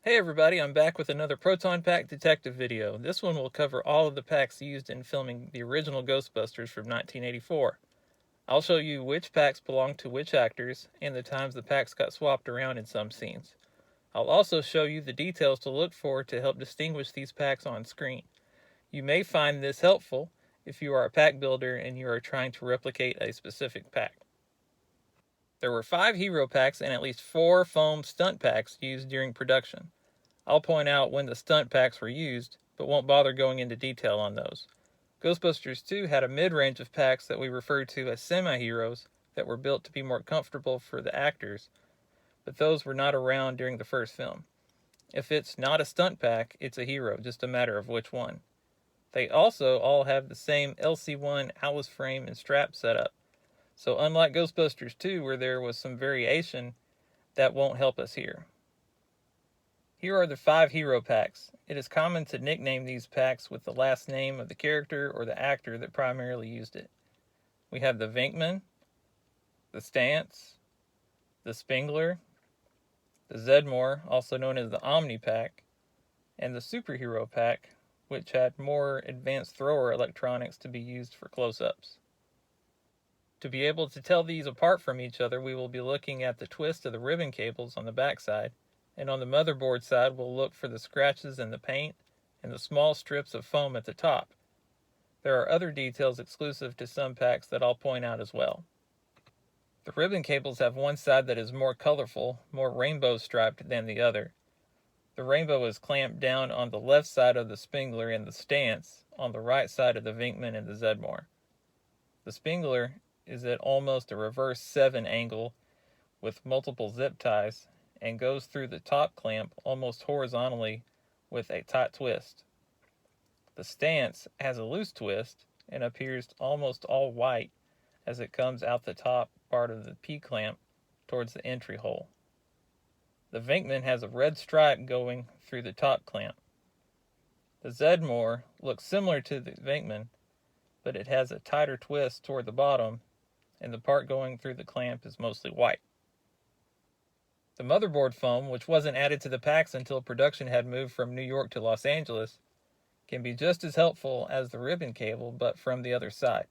Hey everybody, I'm back with another Proton Pack detective video. This one will cover all of the packs used in filming the original Ghostbusters from 1984. I'll show you which packs belong to which actors, and the times the packs got swapped around in some scenes. I'll also show you the details to look for to help distinguish these packs on screen. You may find this helpful if you are a pack builder and you are trying to replicate a specific pack. There were 5 hero packs and at least 4 foam stunt packs used during production. I'll point out when the stunt packs were used, but won't bother going into detail on those. Ghostbusters 2 had a mid-range of packs that we refer to as semi-heroes that were built to be more comfortable for the actors, but those were not around during the first film. If it's not a stunt pack, it's a hero, just a matter of which one. They also all have the same LC1 Alice frame and strap setup, so unlike Ghostbusters 2 where there was some variation, that won't help us here. Here are the 5 hero packs. It is common to nickname these packs with the last name of the character or the actor that primarily used it. We have the Venkman, the Stance, the Spengler, the Zedmore, also known as the Omni Pack, and the Superhero Pack, which had more advanced thrower electronics to be used for close-ups. To be able to tell these apart from each other, we will be looking at the twist of the ribbon cables on the backside, and on the motherboard side we'll look for the scratches in the paint and the small strips of foam at the top. There are other details exclusive to some packs that I'll point out as well. The ribbon cables have one side that is more colorful, more rainbow striped than the other. The rainbow is clamped down on the left side of the Spengler and the Stance on the right side of the Venkman and the Zedmore. The Spengler is at almost a reverse 7 angle with multiple zip ties and goes through the top clamp almost horizontally with a tight twist. The Stance has a loose twist and appears almost all white as it comes out the top part of the P-clamp towards the entry hole. The Venkman has a red stripe going through the top clamp. The Zedmore looks similar to the Venkman, but it has a tighter twist toward the bottom, and the part going through the clamp is mostly white. The motherboard foam, which wasn't added to the packs until production had moved from New York to Los Angeles, can be just as helpful as the ribbon cable, but from the other side.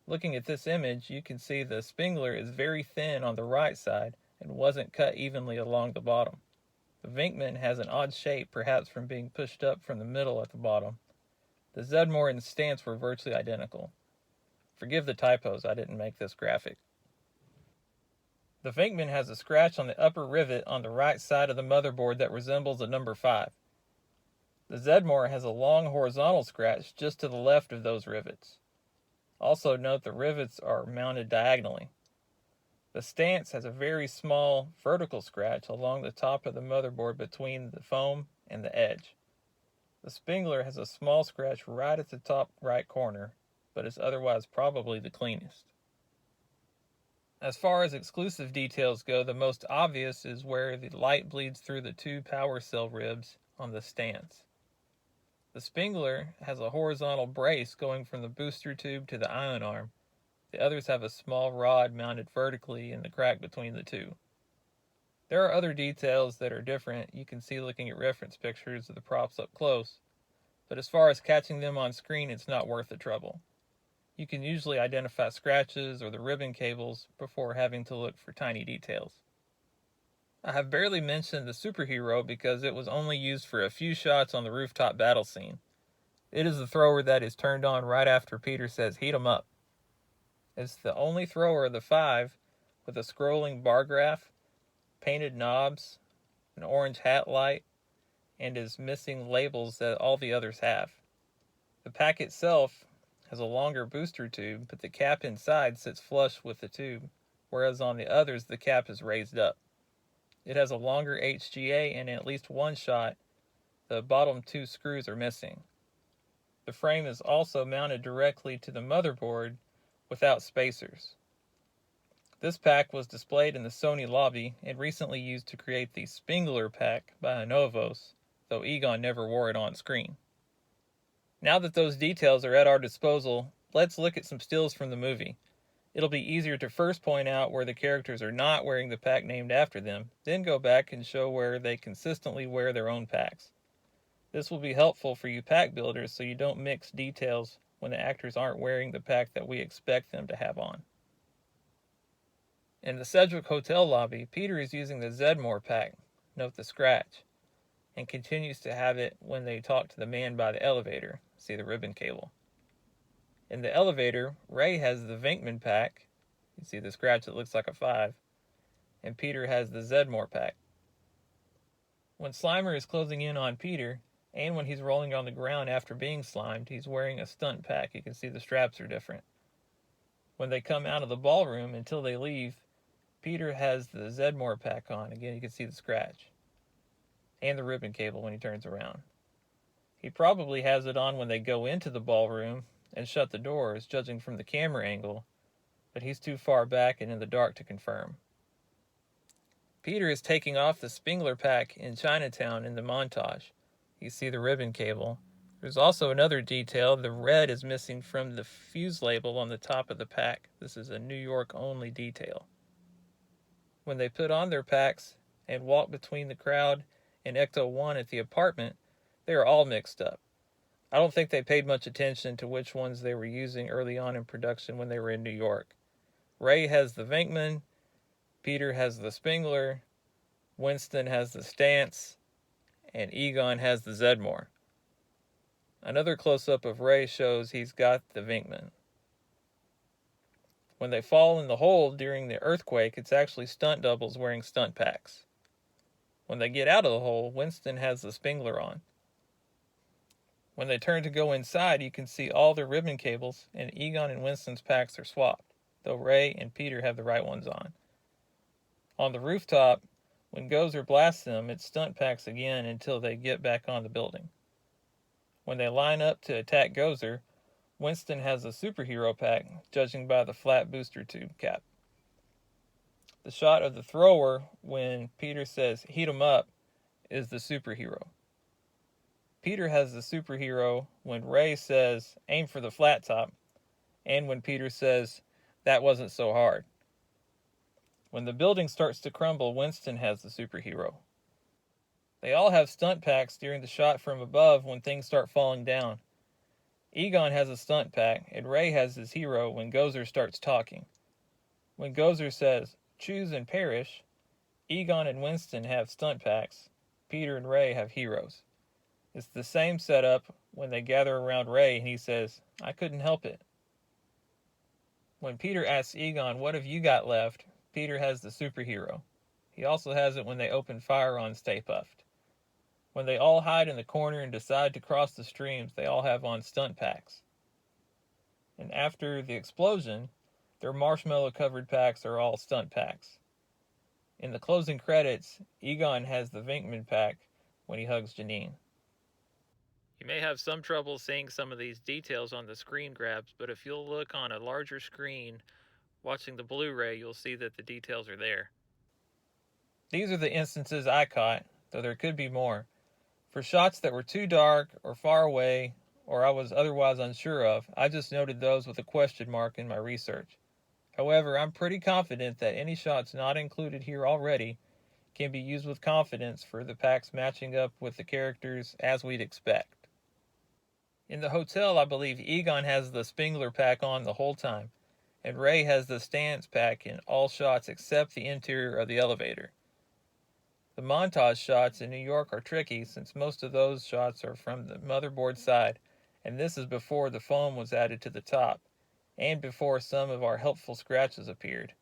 Looking at this image, you can see the Spengler is very thin on the right side and wasn't cut evenly along the bottom. The Venkman has an odd shape, perhaps from being pushed up from the middle at the bottom. The Zedmore and Stance were virtually identical. Forgive the typos, I didn't make this graphic. The Venkman has a scratch on the upper rivet on the right side of the motherboard that resembles a number 5. The Zedmore has a long horizontal scratch just to the left of those rivets. Also note the rivets are mounted diagonally. The Stance has a very small vertical scratch along the top of the motherboard between the foam and the edge. The Spengler has a small scratch right at the top right corner, but is otherwise probably the cleanest. As far as exclusive details go, the most obvious is where the light bleeds through the 2 power cell ribs on the Stance. The Spengler has a horizontal brace going from the booster tube to the ion arm. The others have a small rod mounted vertically in the crack between the 2. There are other details that are different you can see looking at reference pictures of the props up close, but as far as catching them on screen, it's not worth the trouble. You can usually identify scratches or the ribbon cables before having to look for tiny details. I have barely mentioned the Superhero because it was only used for a few shots on the rooftop battle scene. It is the thrower that is turned on right after Peter says, "Heat 'em up." It's the only thrower of the 5 with a scrolling bar graph, painted knobs, an orange hat light, and is missing labels that all the others have. The pack itself has a longer booster tube, but the cap inside sits flush with the tube, whereas on the others the cap is raised up. It has a longer HGA, and in at least one shot, the bottom 2 screws are missing. The frame is also mounted directly to the motherboard without spacers. This pack was displayed in the Sony lobby and recently used to create the Spengler pack by Anovos, though Egon never wore it on screen. Now that those details are at our disposal, let's look at some stills from the movie. It'll be easier to first point out where the characters are not wearing the pack named after them, then go back and show where they consistently wear their own packs. This will be helpful for you pack builders so you don't mix details when the actors aren't wearing the pack that we expect them to have on. In the Sedgwick Hotel lobby, Peter is using the Zedmore pack, note the scratch, and continues to have it when they talk to the man by the elevator, see the ribbon cable. In the elevator, Ray has the Venkman pack, you see the scratch that looks like a 5, and Peter has the Zedmore pack. When Slimer is closing in on Peter, and when he's rolling on the ground after being slimed, he's wearing a stunt pack. You can see the straps are different. When they come out of the ballroom until they leave, Peter has the Zedmore pack on. Again, you can see the scratch. And the ribbon cable when he turns around. He probably has it on when they go into the ballroom and shut the doors, judging from the camera angle, but he's too far back and in the dark to confirm. Peter is taking off the Spengler pack in Chinatown in the montage. You see the ribbon cable. There's also another detail. The red is missing from the fuse label on the top of the pack. This is a New York only detail. When they put on their packs and walk between the crowd and Ecto 1 at the apartment, they are all mixed up. I don't think they paid much attention to which ones they were using early on in production when they were in New York. Ray has the Venkman, Peter has the Spengler, Winston has the Stance, and Egon has the Zedmore. Another close-up of Ray shows he's got the Venkman. When they fall in the hole during the earthquake, it's actually stunt doubles wearing stunt packs. When they get out of the hole, Winston has the Spengler on. When they turn to go inside, you can see all the ribbon cables, and Egon and Winston's packs are swapped, though Ray and Peter have the right ones on. On the rooftop, when Gozer blasts them, it's stunt packs again until they get back on the building. When they line up to attack Gozer, Winston has a superhero pack, judging by the flat booster tube cap. The shot of the thrower when Peter says, "Heat 'em up," is the superhero. Peter has the superhero when Ray says, "Aim for the flat top," and when Peter says, "That wasn't so hard." When the building starts to crumble, Winston has the superhero. They all have stunt packs during the shot from above when things start falling down. Egon has a stunt pack, and Ray has his hero when Gozer starts talking. When Gozer says, "Choose and perish," Egon and Winston have stunt packs. Peter and Ray have heroes. It's the same setup when they gather around Ray and he says, "I couldn't help it." When Peter asks Egon, "What have you got left?" Peter has the superhero. He also has it when they open fire on Stay Puft. When they all hide in the corner and decide to cross the streams, they all have on stunt packs. And after the explosion, their marshmallow-covered packs are all stunt packs. In the closing credits, Egon has the Venkman pack when he hugs Janine. You may have some trouble seeing some of these details on the screen grabs, but if you'll look on a larger screen, watching the Blu-ray, you'll see that the details are there. These are the instances I caught, though there could be more. For shots that were too dark or far away, or I was otherwise unsure of, I just noted those with a question mark in my research. However, I'm pretty confident that any shots not included here already can be used with confidence for the packs matching up with the characters as we'd expect. In the hotel, I believe Egon has the Spengler pack on the whole time, and Ray has the Stance pack in all shots except the interior of the elevator. The montage shots in New York are tricky since most of those shots are from the motherboard side, and this is before the foam was added to the top, and before some of our helpful scratches appeared.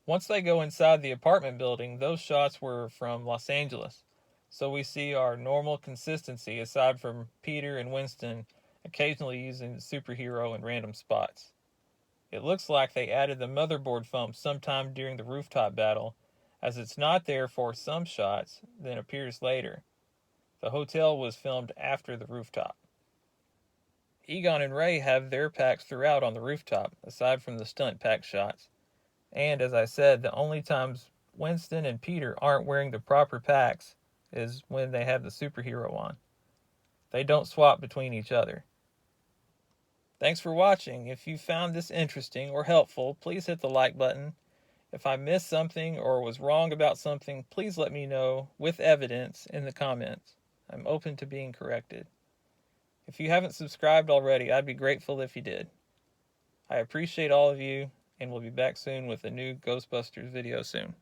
Once they go inside the apartment building, those shots were from Los Angeles, so we see our normal consistency aside from Peter and Winston occasionally using the superhero in random spots. It looks like they added the motherboard foam sometime during the rooftop battle, as it's not there for some shots, then appears later. The hotel was filmed after the rooftop. Egon and Ray have their packs throughout on the rooftop, aside from the stunt pack shots. And as I said, the only times Winston and Peter aren't wearing the proper packs is when they have the superhero on. They don't swap between each other. Thanks for watching. If you found this interesting or helpful, please hit the like button. If I missed something or was wrong about something, please let me know with evidence in the comments. I'm open to being corrected. If you haven't subscribed already, I'd be grateful if you did. I appreciate all of you, and we'll be back soon with a new Ghostbusters video soon.